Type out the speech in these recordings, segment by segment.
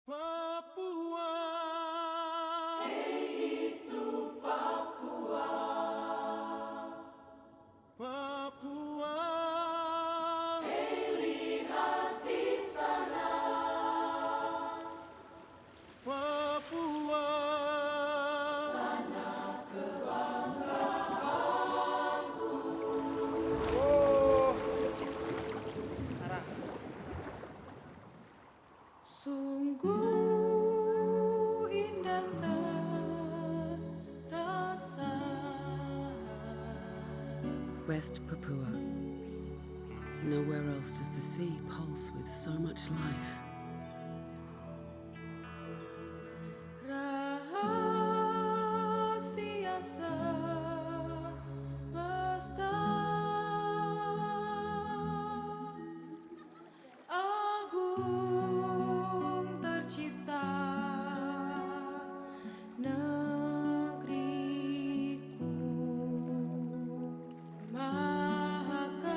Papua, Papua, Papua. Sungguh indah terasa. West Papua. Nowhere else does the sea pulse with so much life. Rahasia semesta agung tercipta negeriku, mahakarya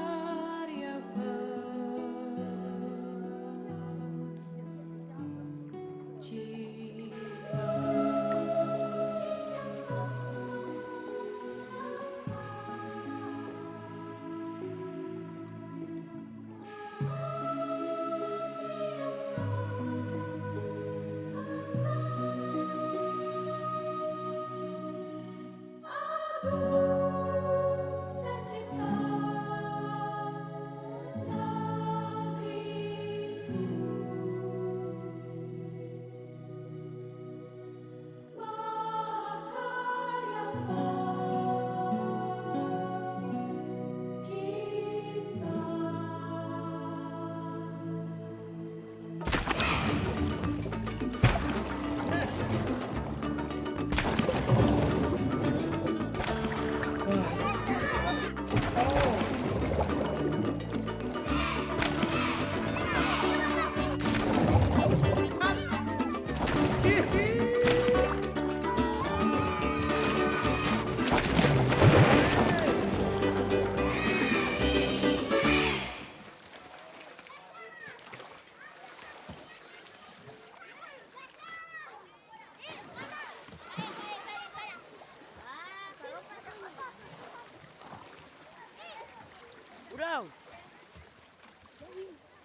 Urau.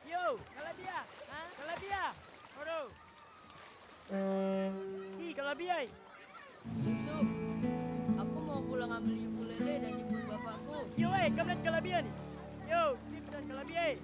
Yo, kalabia. Ha? Kalabia. Oro. Kalabia. Yusuf, aku mau pulang ambil ukulele dan jemput bapakku. Yo, kamu kalabia nih. Yo, tim dan kalabia.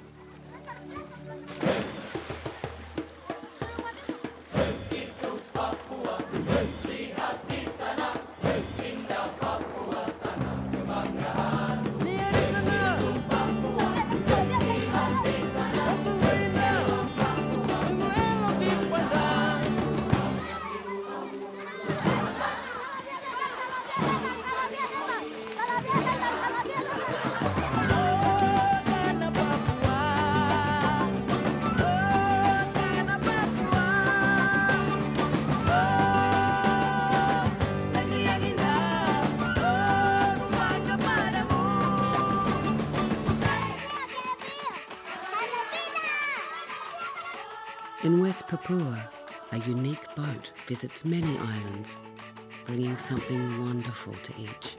In West Papua, a unique boat visits many islands, bringing something wonderful to each.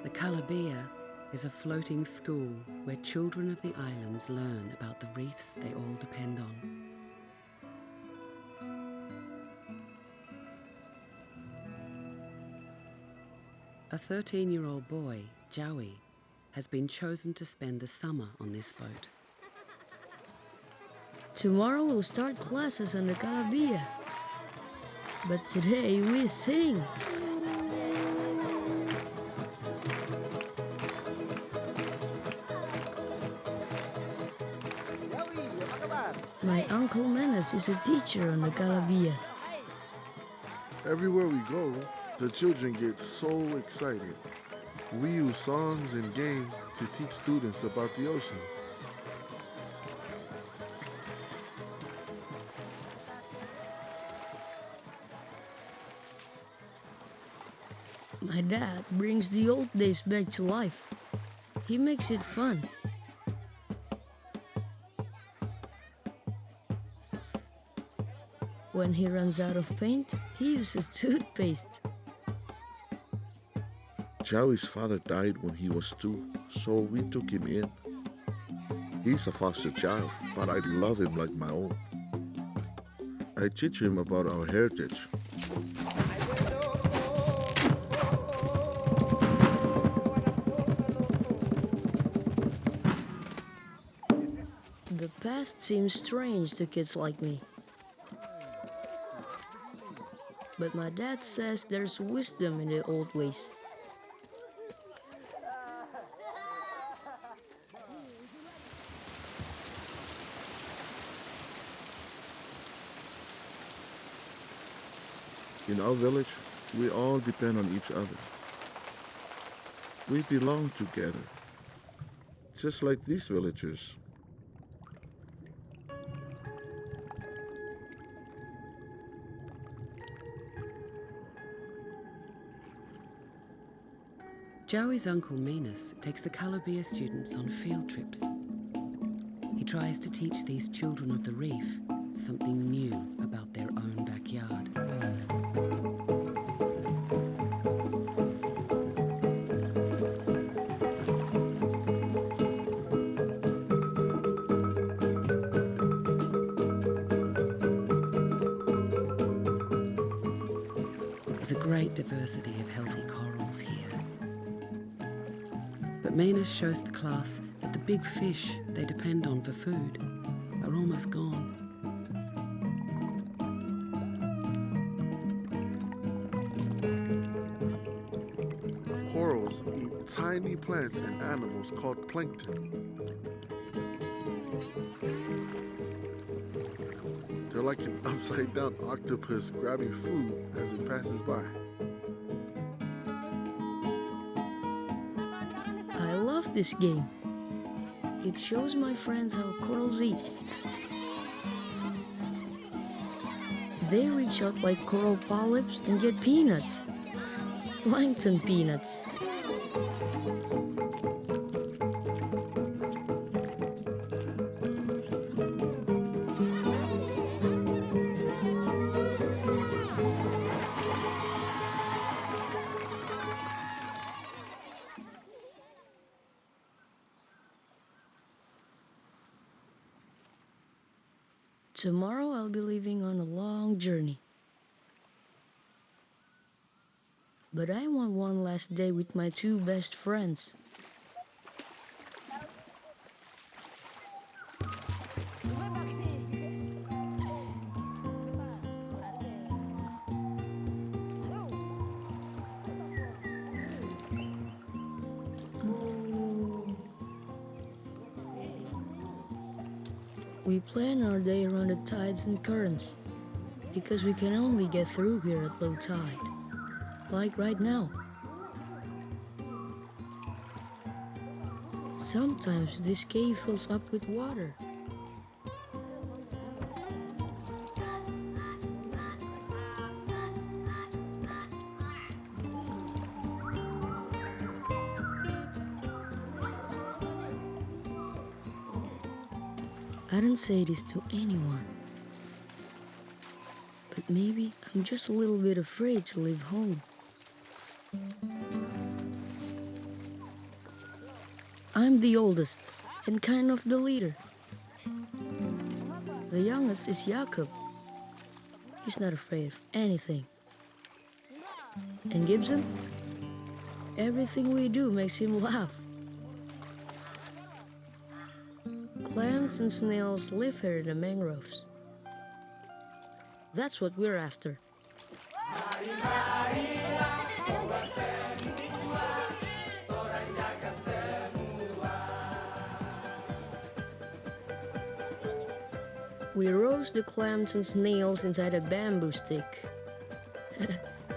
The Kalabia is a floating school where children of the islands learn about the reefs they all depend on. A 13-year-old boy, Jowie, has been chosen to spend the summer on this boat. Tomorrow we'll start classes on the Calabia. But today we sing. Uncle Menes is a teacher on the Calabia. Everywhere we go, the children get so excited. We use songs and games to teach students about the oceans. My dad brings the old days back to life. He makes it fun. When he runs out of paint, he uses toothpaste. Joey's father died when he was 2, so we took him in. He's a foster child, but I love him like my own. I teach him about our heritage. The past seems strange to kids like me. But my dad says there's wisdom in the old ways. In our village, we all depend on each other. We belong together, just like these villagers. Joey's Uncle Menes takes the Calabia students on field trips. He tries to teach these children of the reef something new about their own backyard. There's a great diversity of healthy corals here. But Menes shows the class that the big fish they depend on for food are almost gone. Corals eat tiny plants and animals called plankton. They're like an upside-down octopus grabbing food as it passes by. I love this game. It shows my friends how corals eat. They reach out like coral polyps and get peanuts. Plankton peanuts. Tomorrow I'll be leaving on a long journey. But I want one last day with my 2 best friends. We plan our day around the tides and currents because we can only get through here at low tide, like right now. Sometimes this cave fills up with water. I don't say this to anyone, but maybe I'm just a little bit afraid to leave home. I'm the oldest and kind of the leader. The youngest is Jacob. He's not afraid of anything. And Gibson? Everything we do makes him laugh. Clams and snails live here in the mangroves. That's what we're after. We roast the clams and snails inside a bamboo stick.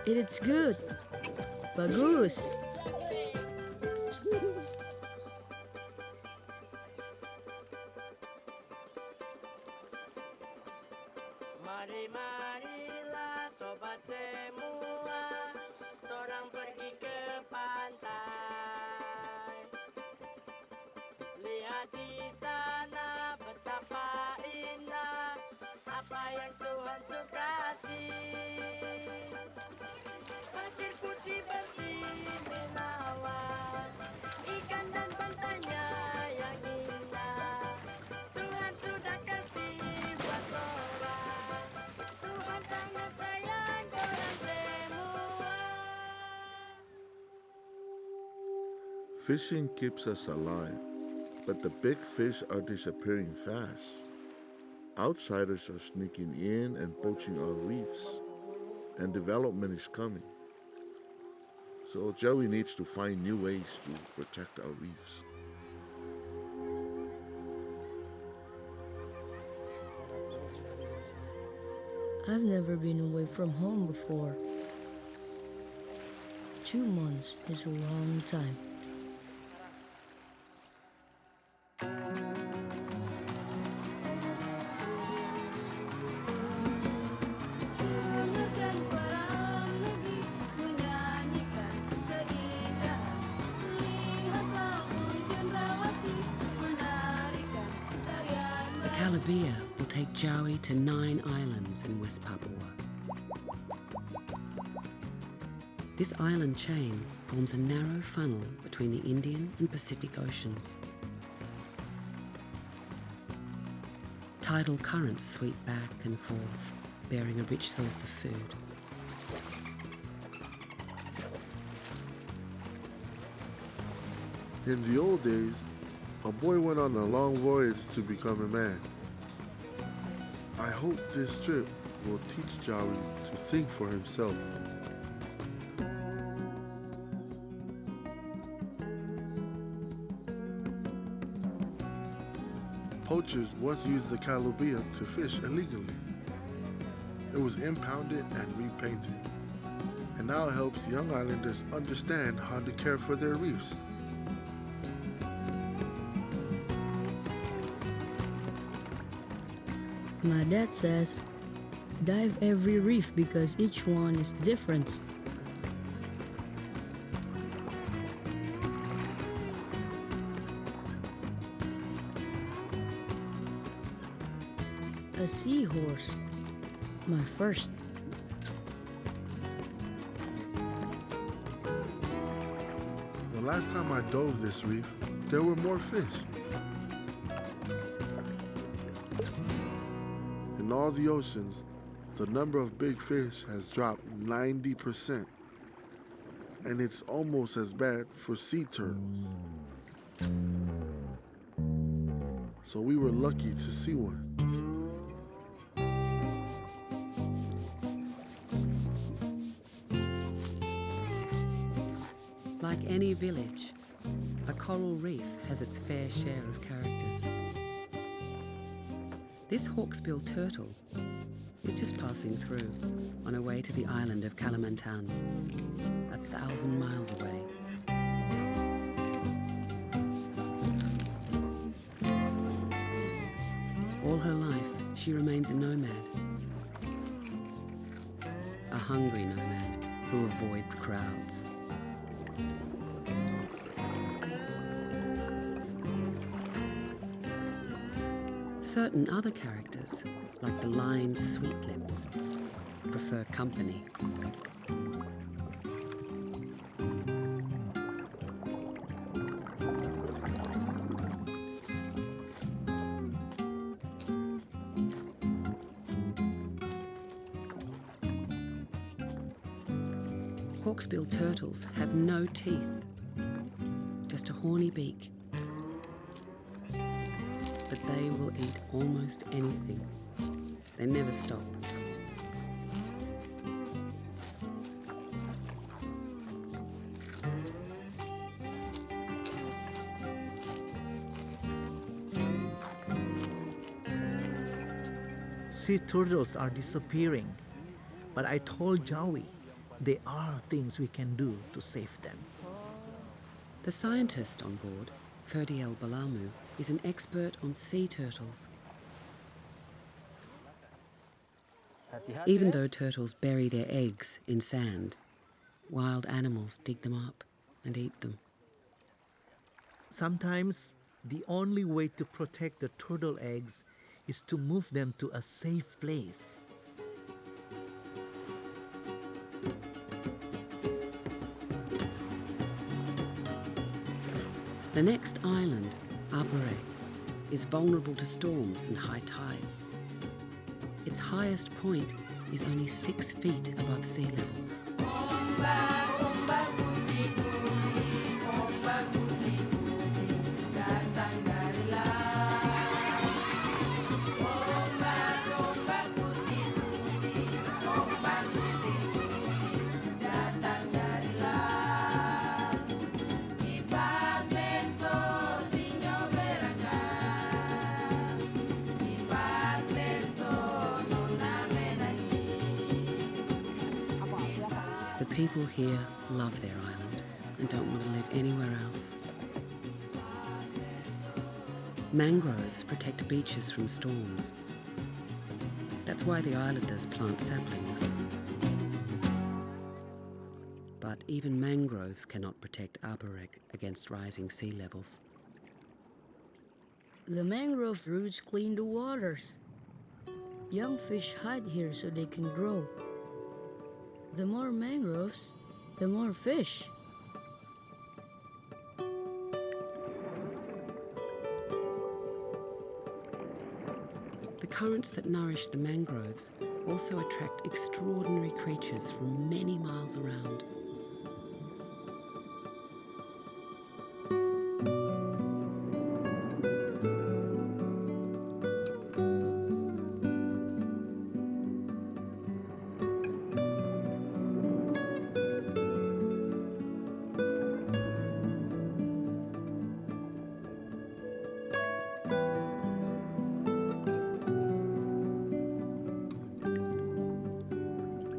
It's good. Bagus. Mari-marilah sobat semua, torang pergi ke pantai. Lihat di sana betapa indah apa yang Tuhan sudah kasih. Pasir putih bersih menawan, ikan dan pantainya yang indah. Tuhan sudah kasih buat korang. Tuhan sangat sayang korang semua. Fishing keeps us alive, but the big fish are disappearing fast. Outsiders are sneaking in and poaching our reefs, and development is coming. So Joey needs to find new ways to protect our reefs. I've never been away from home before. 2 months is a long time. Dengarkan suara alam negeri menyanyikan keindahan. Lihatlah burung cendrawasih menarikan tarian The Calabia will take Joey to 9 islands in West Papua. This island chain forms a narrow funnel between the Indian and Pacific Oceans. Tidal currents sweep back and forth, bearing a rich source of food. In the old days, a boy went on a long voyage to become a man. I hope this trip will teach Joey to think for himself. Poachers once used the Calabia to fish illegally. It was impounded and repainted, and now helps young islanders understand how to care for their reefs. My dad says, dive every reef because each one is different. A seahorse, my first. The last time I dove this reef, there were more fish. In all the oceans, the number of big fish has dropped 90%. And it's almost as bad for sea turtles. So we were lucky to see one. Like any village, a coral reef has its fair share of characters. This hawksbill turtle is just passing through on her way to the island of Kalimantan, 1,000 miles away. All her life, she remains a nomad, a hungry nomad who avoids crowds. Certain other characters, like the lined sweetlips, prefer company. Hawksbill turtles have no teeth, just a horny beak. But they will eat almost anything. They never stop. sea turtles are disappearing, but I told Joey there are things we can do to save them. The scientist on board, Ferdiel Balamu, is an expert on sea turtles. Even though turtles bury their eggs in sand, wild animals dig them up and eat them. Sometimes the only way to protect the turtle eggs is to move them to a safe place. The next island, Abure, is vulnerable to storms and high tides. Its highest point is only 6 feet above sea level. The people here love their island and don't want to live anywhere else. Mangroves protect beaches from storms. That's why the islanders plant saplings. But even mangroves cannot protect Arborek against rising sea levels. The mangrove roots clean the waters. Young fish hide here so they can grow. The more mangroves, the more fish. The currents that nourish the mangroves also attract extraordinary creatures from many miles around.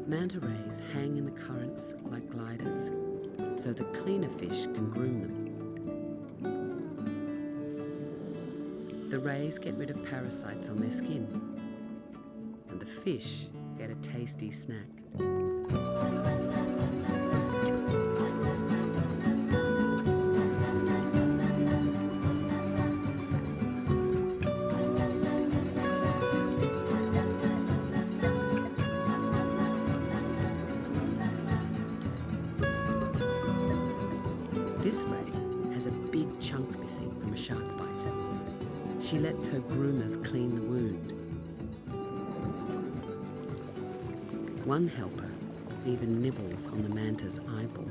Manta rays hang in the currents like gliders, so the cleaner fish can groom them. The rays get rid of parasites on their skin, and the fish get a tasty snack. This ray has a big chunk missing from a shark bite. She lets her groomers clean the wound. One helper even nibbles on the manta's eyeball.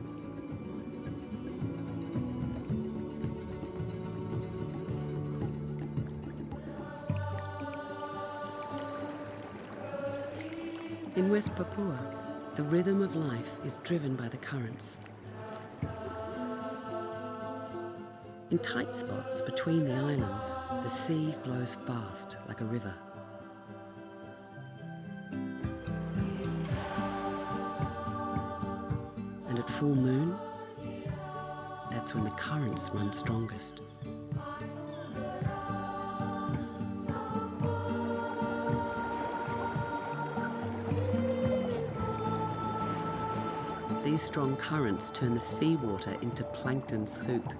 In West Papua, the rhythm of life is driven by the currents. In tight spots between the islands, the sea flows fast like a river. And at full moon, that's when the currents run strongest. These strong currents turn the seawater into plankton soup.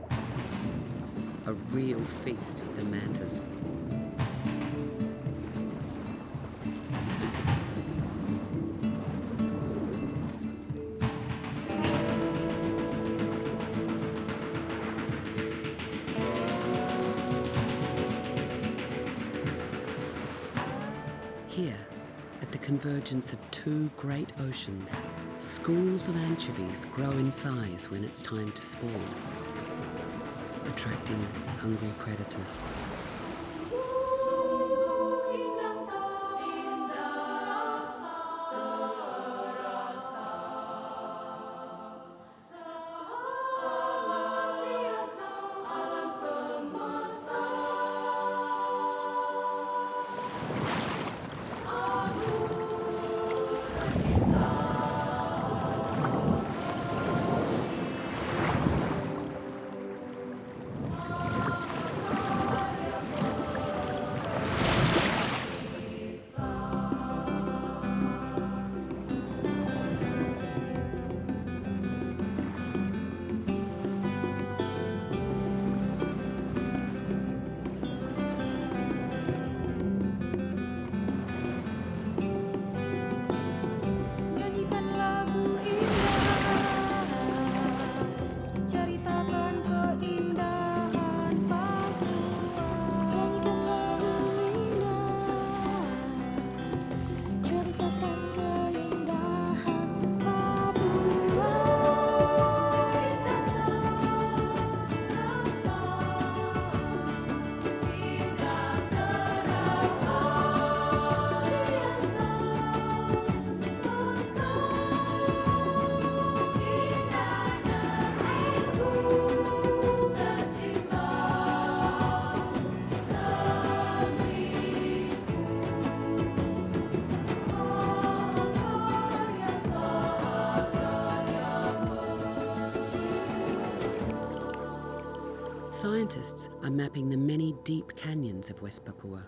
A real feast for the mantas. Here, at the convergence of two great oceans, schools of anchovies grow in size when it's time to spawn, attracting hungry predators. Scientists are mapping the many deep canyons of West Papua,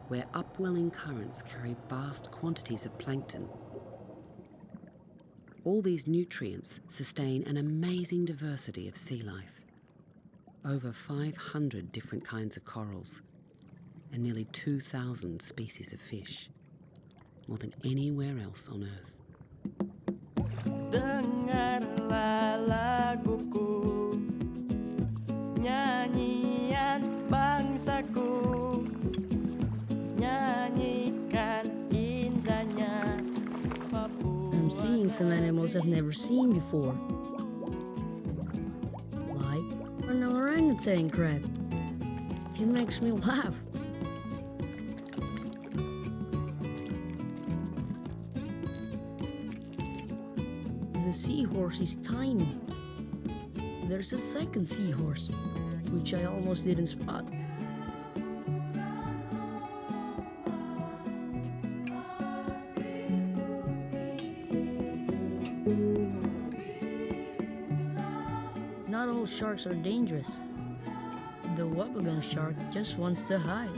where upwelling currents carry vast quantities of plankton. All these nutrients sustain an amazing diversity of sea life. Over 500 different kinds of corals and nearly 2,000 species of fish, more than anywhere else on Earth. Dengarlah laguku, nyanyian bangsaku, nyanyikan indahnya Papua. I'm seeing some animals I've never seen before. Like an orangutan crab. He makes me laugh. The seahorse is tiny. There's a second seahorse, which I almost didn't spot. Not all sharks are dangerous. The Wabagang shark just wants to hide.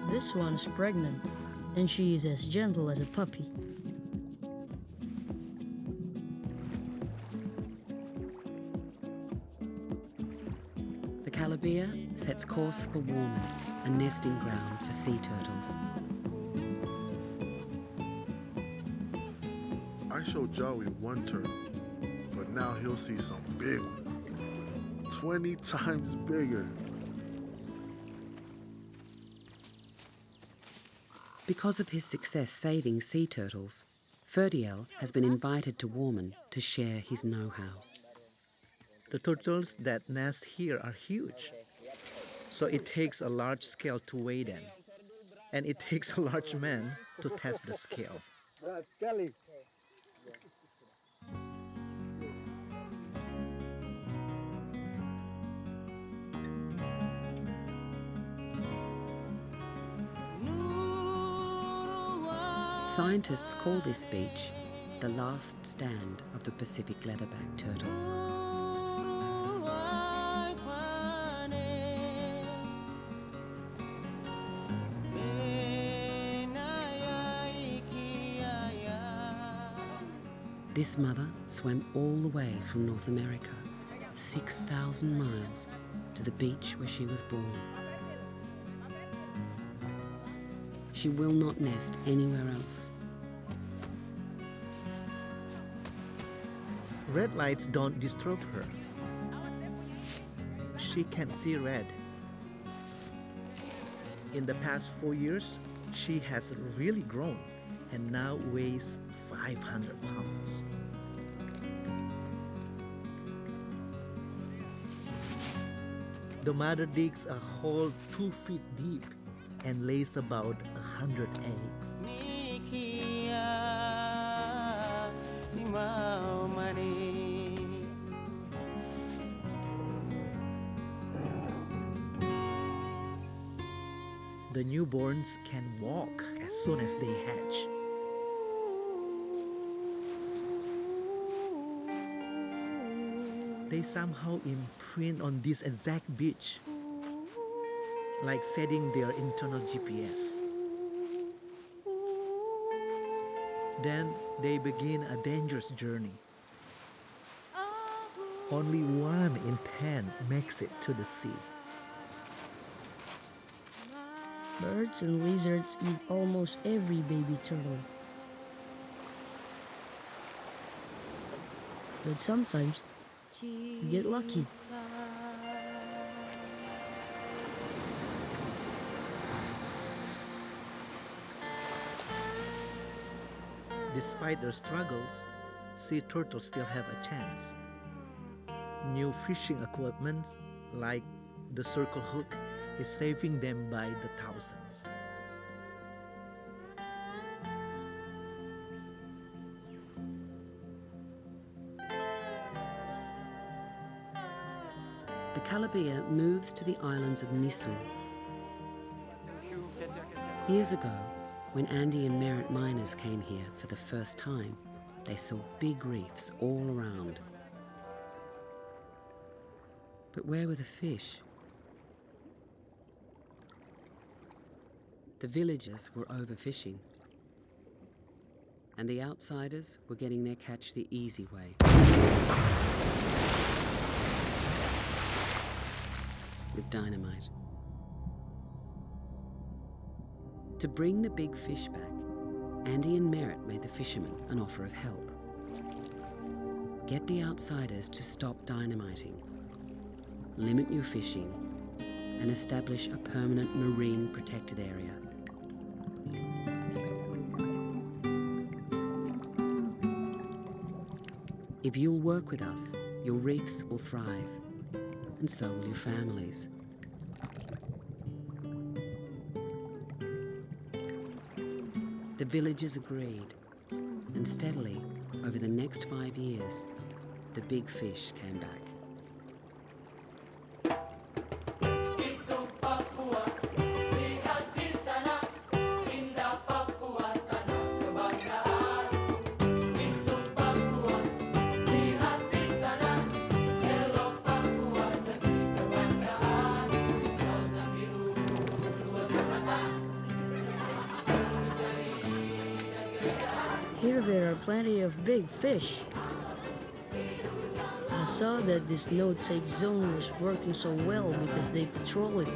This one's pregnant, and she is as gentle as a puppy. The Calabia sets course for Warman, a nesting ground for sea turtles. I showed Joey one turtle, but now he'll see some big ones. 20 times bigger. Because of his success saving sea turtles, Ferdiel has been invited to Warman to share his know-how. The turtles that nest here are huge, so it takes a large scale to weigh them, and it takes a large man to test the scale. Scientists call this beach the last stand of the Pacific leatherback turtle. This mother swam all the way from North America, 6,000 miles, to the beach where she was born. She will not nest anywhere else. Red lights don't disturb her. She can see red. In the past 4 years, she has really grown and now weighs 500 pounds. The mother digs a hole 2 feet deep and lays about 100 eggs. The newborns can walk as soon as they hatch. They somehow imprint on this exact beach, like setting their internal GPS. Then they begin a dangerous journey. Only 1 in 10 makes it to the sea. Birds and lizards eat almost every baby turtle. But sometimes you get lucky. Despite their struggles, sea turtles still have a chance. New fishing equipment, like the circle hook, is saving them by the thousands. The Calabia moves to the islands of Misul. Years ago, when Andy and Merritt miners came here for the first time, they saw big reefs all around. But where were the fish? The villagers were overfishing, and the outsiders were getting their catch the easy way. With dynamite. To bring the big fish back, Andy and Merritt made the fishermen an offer of help. Get the outsiders to stop dynamiting, limit your fishing, and establish a permanent marine protected area. If you'll work with us, your reefs will thrive, and so will your families. The villagers agreed, and steadily, over the next 5 years, the big fish came back. Here there are plenty of big fish. I saw that this no-take zone was working so well because they patrol it.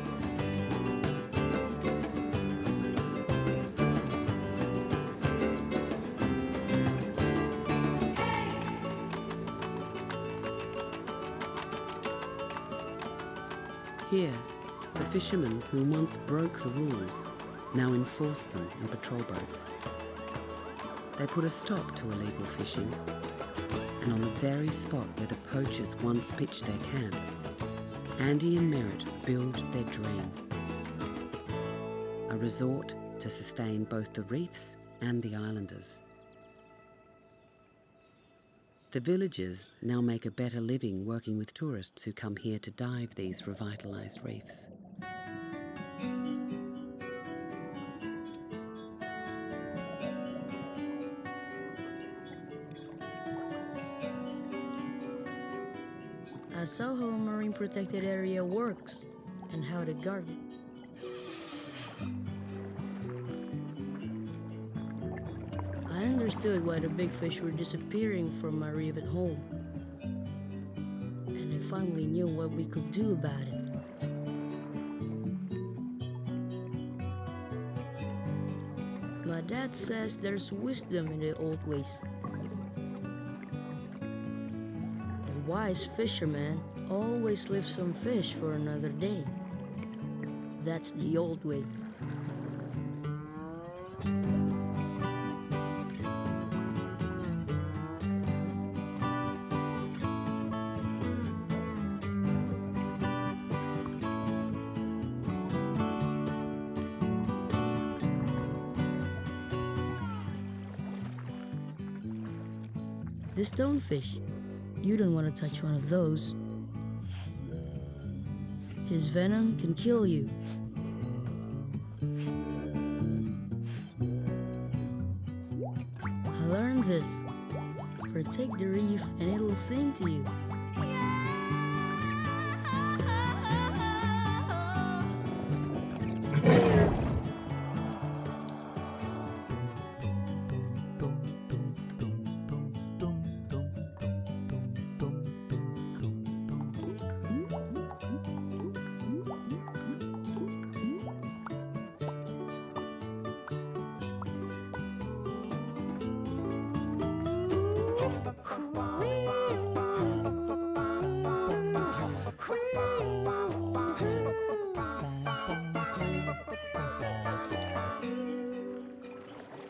Here, the fishermen who once broke the rules now enforce them in patrol boats. They put a stop to illegal fishing, and on the very spot where the poachers once pitched their camp, Andy and Merritt build their dream. A resort to sustain both the reefs and the islanders. The villagers now make a better living working with tourists who come here to dive these revitalized reefs. I saw how a marine protected area works and how to guard it. I understood why the big fish were disappearing from my reef at home. And I finally knew what we could do about it. My dad says there's wisdom in the old ways. A wise fisherman always leaves some fish for another day. That's the old way. The stonefish. You don't want to touch one of those. His venom can kill you. I learned this. Protect the reef and it'll sing to you.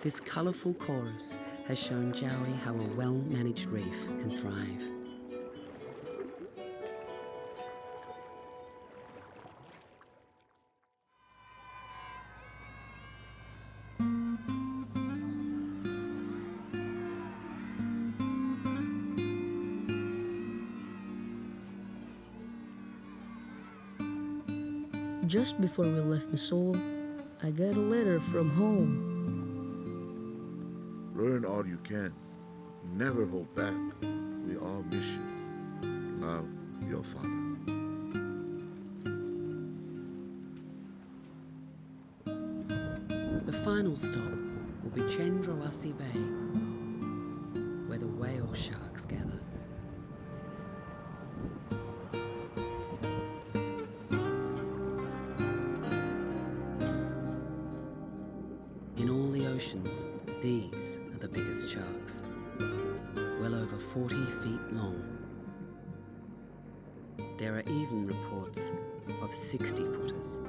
This colourful chorus has shown Jowie how a well-managed reef can thrive. Just before we left Missoula, I got a letter from home. Learn all you can. Never hold back. We all miss you. Love, your father. final stop will be Cendrawasih Bay, where the whale sharks gather. In all the oceans, these are the biggest sharks, well over 40 feet long. There are even reports of 60-footers.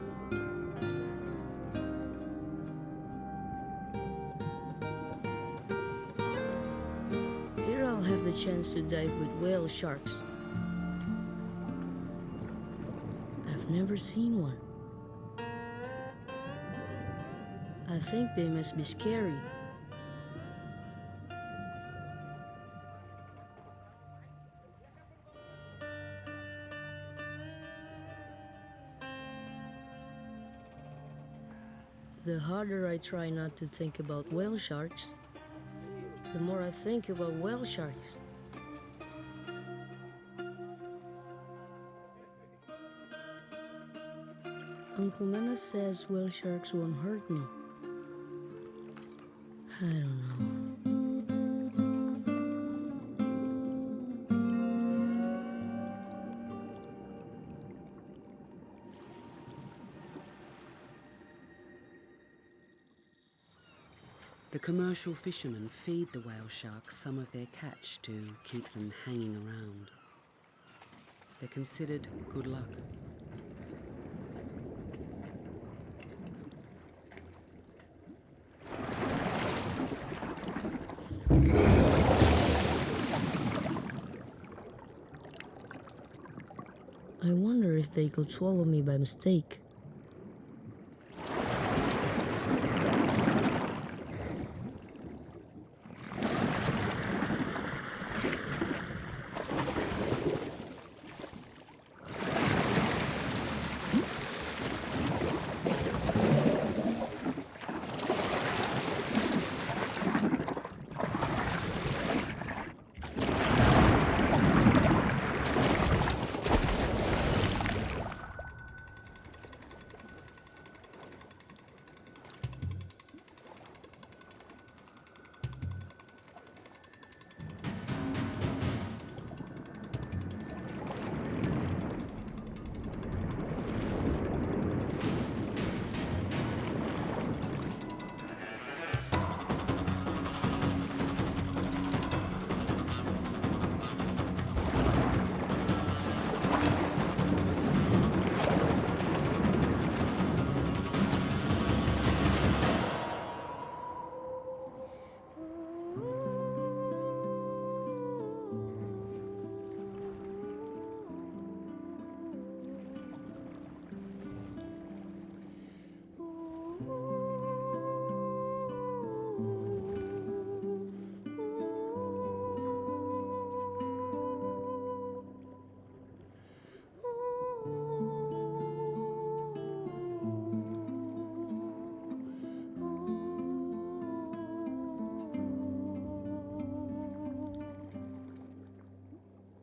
Here I'll have the chance to dive with whale sharks. I've never seen one. I think they must be scary. The harder I try not to think about whale sharks, the more I think about whale sharks. Uncle Menace says whale sharks won't hurt me. I don't know. The commercial fishermen feed the whale sharks some of their catch to keep them hanging around. They're considered good luck. I wonder if they could swallow me by mistake.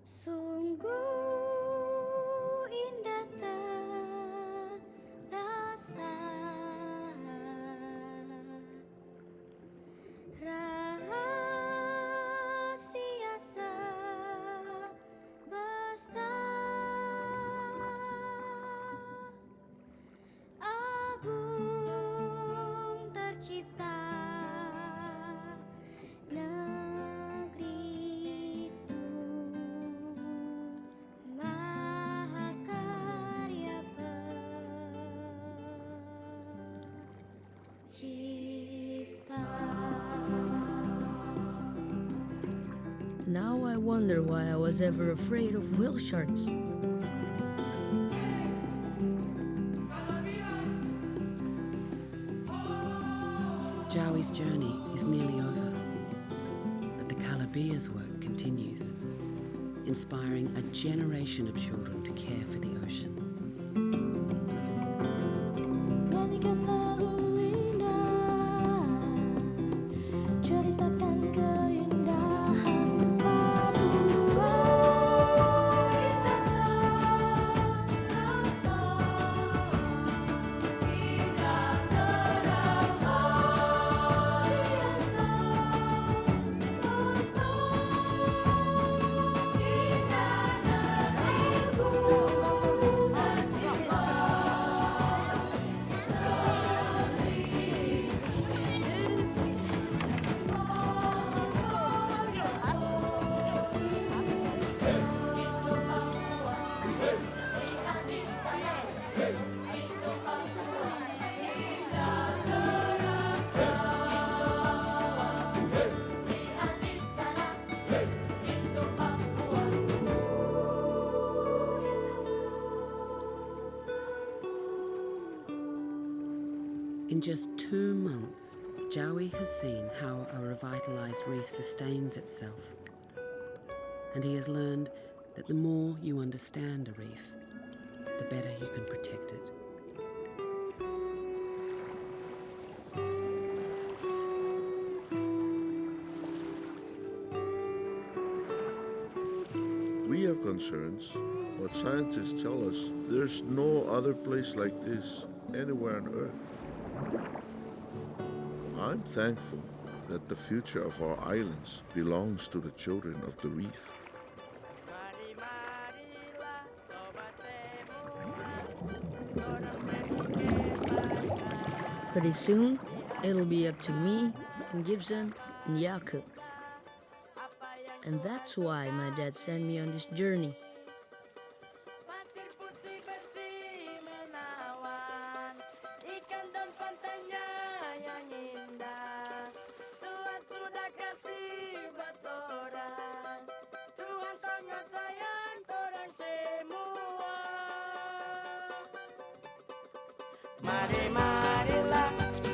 Sungguh indah terasa rahasia semesta agung tercipta Now I wonder why I was ever afraid of whale sharks. Joey's journey is nearly over, but the Calabia's work continues, inspiring a generation of children to care for the ocean. Nyanyikan lagu indah, ceritakan keindahan sungguh indah terasa, indah terasa. In just 2 months, Joey has seen how a revitalized reef sustains itself. And he has learned that the more you understand a reef, the better you can protect it. We have concerns, but scientists tell us there's no other place like this anywhere on Earth. I'm thankful that the future of our islands belongs to the children of the reef. Mari-marilah sobat semua, orang berbeda. Pretty soon, it'll be up to me and Gibson and Jakob. And that's why my dad sent me on this journey. Pasir putih bersih menawan, ikan dan pantainya yang indah. Tuhan sudah kasih buat orang, Tuhan sangat sayang orang semua. Mari-marilah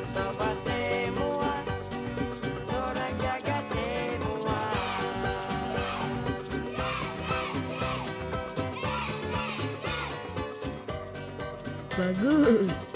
sobat semua, orang jaga semua. Bagus!